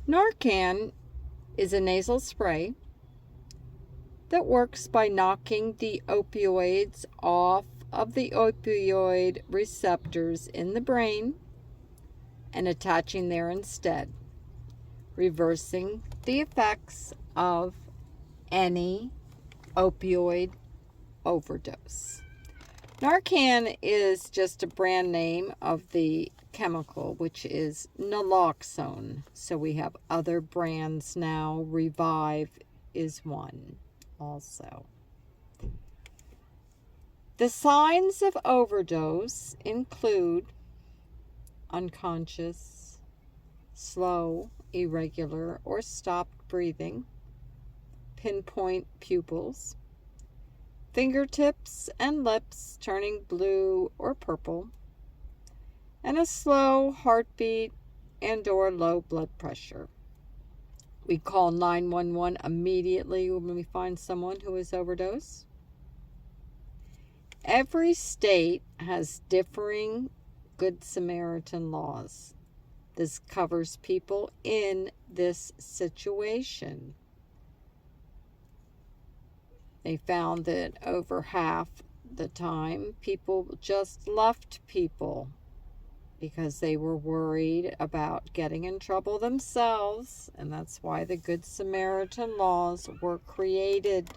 Narcan is a nasal spray that works by knocking the opioids off of the opioid receptors in the brain and attaching there instead, reversing the effects of any opioid overdose. Narcan is just a brand name of the chemical, which is Naloxone. So we have other brands now. Revive is one also. The signs of overdose include unconscious, slow, irregular, or stopped breathing, pinpoint pupils, fingertips and lips turning blue or purple, and a slow heartbeat and/or low blood pressure. We call 911 immediately when we find someone who is overdosed. Every state has differing Good Samaritan laws. This covers people in this situation. They found that over half the time, people just left people because they were worried about getting in trouble themselves, and that's why the Good Samaritan laws were created,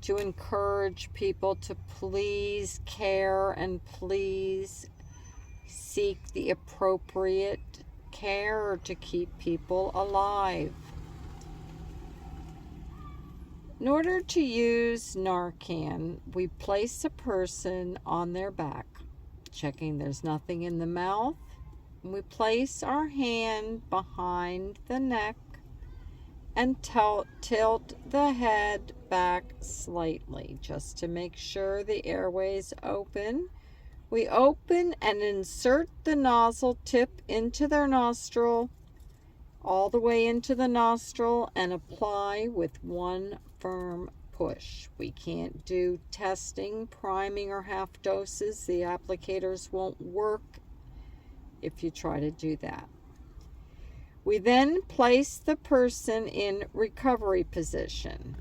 to encourage people to please care and please seek the appropriate care to keep people alive. In order to use Narcan, we place a person on their back, checking there's nothing in the mouth. And we place our hand behind the neck and tilt the head back slightly just to make sure the airways open. We open and insert the nozzle tip into their nostril, all the way into the nostril, and apply with one firm push. We can't do testing, priming, or half doses. The applicators won't work if you try to do that. We then place the person in recovery position.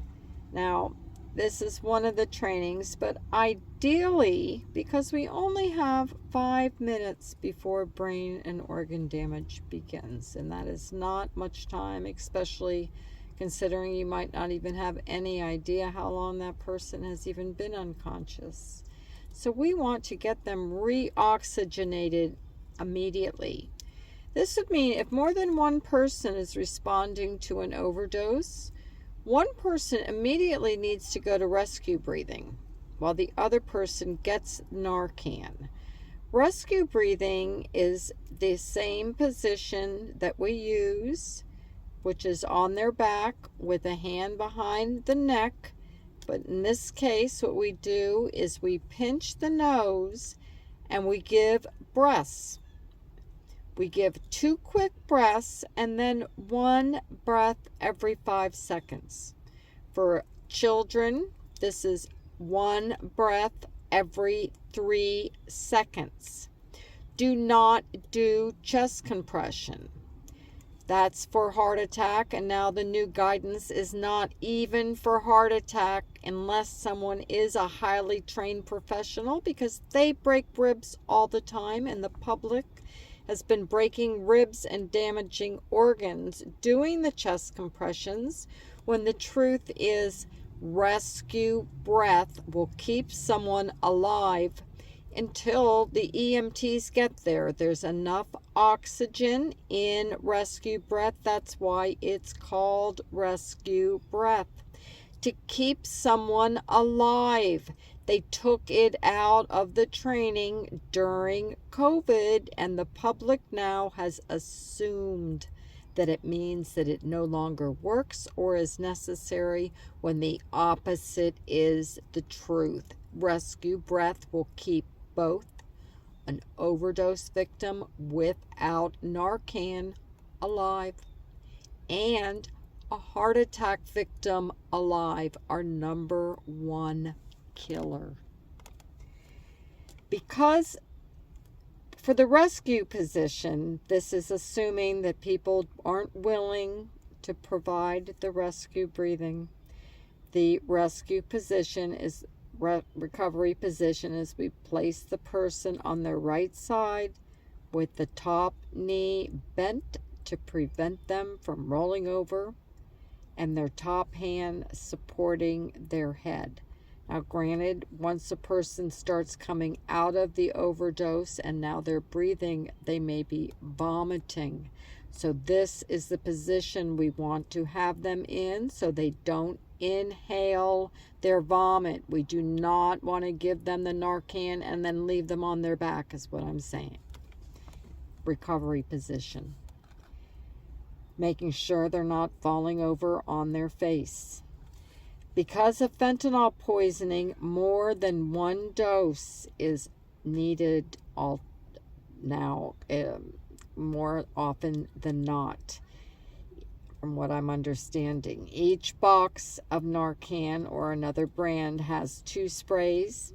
Now, this is one of the trainings, but ideally, because we only have 5 minutes before brain and organ damage begins, and that is not much time, especially considering you might not even have any idea how long that person has even been unconscious. So we want to get them reoxygenated immediately. This would mean if more than one person is responding to an overdose, one person immediately needs to go to rescue breathing while the other person gets Narcan. Rescue breathing is the same position that we use, which is on their back with a hand behind the neck. But in this case, what we do is we pinch the nose and we give breaths. We give 2 quick breaths and then 1 breath every 5 seconds. For children, this is 1 breath every 3 seconds. Do not do chest compression. That's for heart attack, and now the new guidance is not even for heart attack unless someone is a highly trained professional, because they break ribs all the time, and the public has been breaking ribs and damaging organs doing the chest compressions, when the truth is rescue breath will keep someone alive until the EMTs get there. There's enough oxygen in rescue breath. That's why it's called rescue breath, to keep someone alive. They took it out of the training during COVID, and the public now has assumed that it means that it no longer works or is necessary, when the opposite is the truth. Rescue breath will keep both an overdose victim without Narcan alive and a heart attack victim alive, our number 1 killer. Because for the rescue position, this is assuming that people aren't willing to provide the rescue breathing. The rescue position is recovery position is we place the person on their right side with the top knee bent to prevent them from rolling over and their top hand supporting their head. Now, granted, once a person starts coming out of the overdose and now they're breathing, they may be vomiting. So this is the position we want to have them in so they don't inhale their vomit. We do not want to give them the Narcan and then leave them on their back, is what I'm saying. Recovery position. Making sure they're not falling over on their face. Because of fentanyl poisoning, more than one dose is needed now, more often than not, from what I'm understanding. Each box of Narcan or another brand has 2 sprays.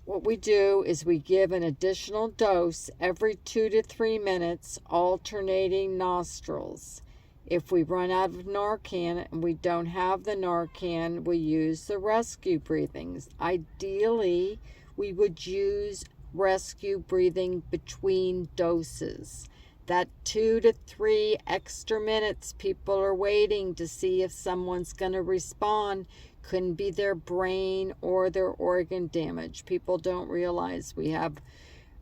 What we do is we give an additional dose every 2 to 3 minutes, alternating nostrils. If we run out of Narcan and we don't have the Narcan, we use the rescue breathings. Ideally, we would use rescue breathing between doses. That 2 to 3 extra minutes people are waiting to see if someone's going to respond couldn't be their brain or their organ damage. People don't realize we have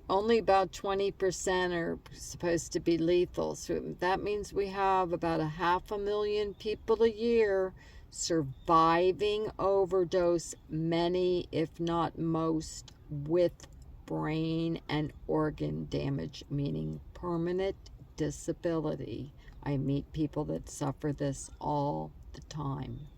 only about 20% are supposed to be lethal. So that means we have about 500,000 people a year surviving overdose, many, if not most, with brain and organ damage, meaning permanent disability. I meet people that suffer this all the time.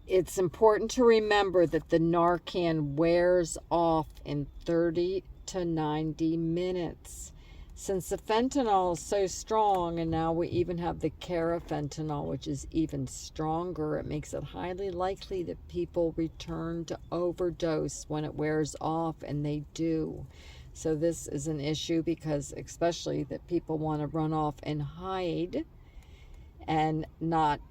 It's important to remember that the Narcan wears off in 30 to 90 minutes. Since the fentanyl is so strong, and now we even have the carafentanil, which is even stronger, it makes it highly likely that people return to overdose when it wears off, and they do. So this is an issue because especially that people want to run off and hide and not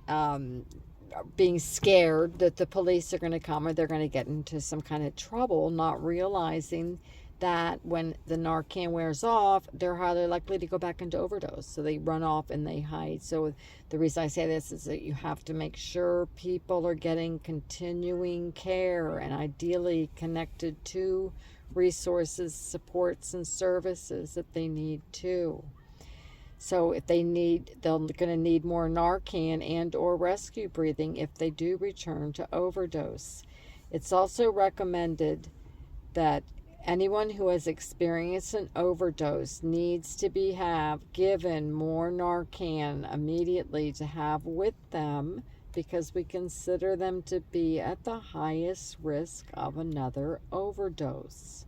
being scared that the police are going to come or they're going to get into some kind of trouble, not realizing that when the Narcan wears off, they're highly likely to go back into overdose. So they run off and they hide. So the reason I say this is that you have to make sure people are getting continuing care and ideally connected to resources, supports, and services that they need too. So if they're going to need more Narcan and or rescue breathing if they do return to overdose. It's also recommended that anyone who has experienced an overdose needs to be given more Narcan immediately to have with them because we consider them to be at the highest risk of another overdose.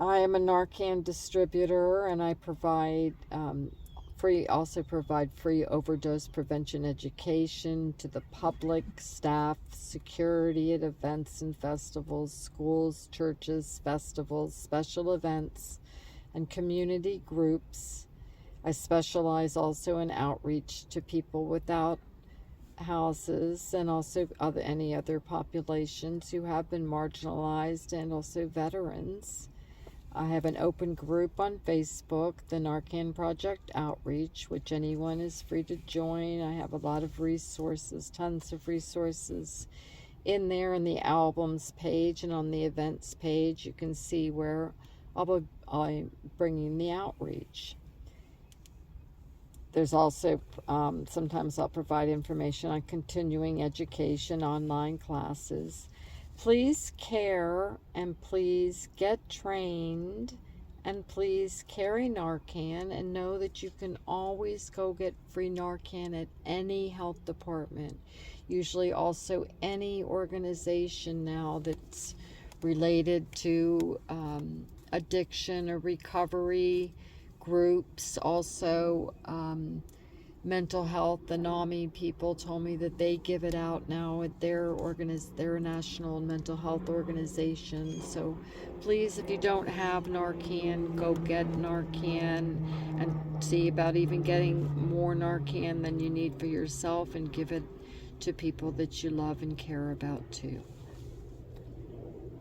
I am a Narcan distributor, and I provide free overdose prevention education to the public, staff, security at events and festivals, schools, churches, festivals, special events, and community groups. I specialize also in outreach to people without houses and also any other populations who have been marginalized and also veterans. I have an open group on Facebook, the Narcan Project Outreach, which anyone is free to join. I have a lot of resources, tons of resources in there in the albums page and on the events page. You can see where I'm bringing the outreach. There's also, sometimes I'll provide information on continuing education, online classes. Please care and please get trained and please carry Narcan and know that you can always go get free Narcan at any health department. Usually also any organization now that's related to addiction or recovery groups also mental health, the NAMI people told me that they give it out now at their national mental health organization. So please, if you don't have Narcan, go get Narcan and see about even getting more Narcan than you need for yourself, and give it to people that you love and care about too.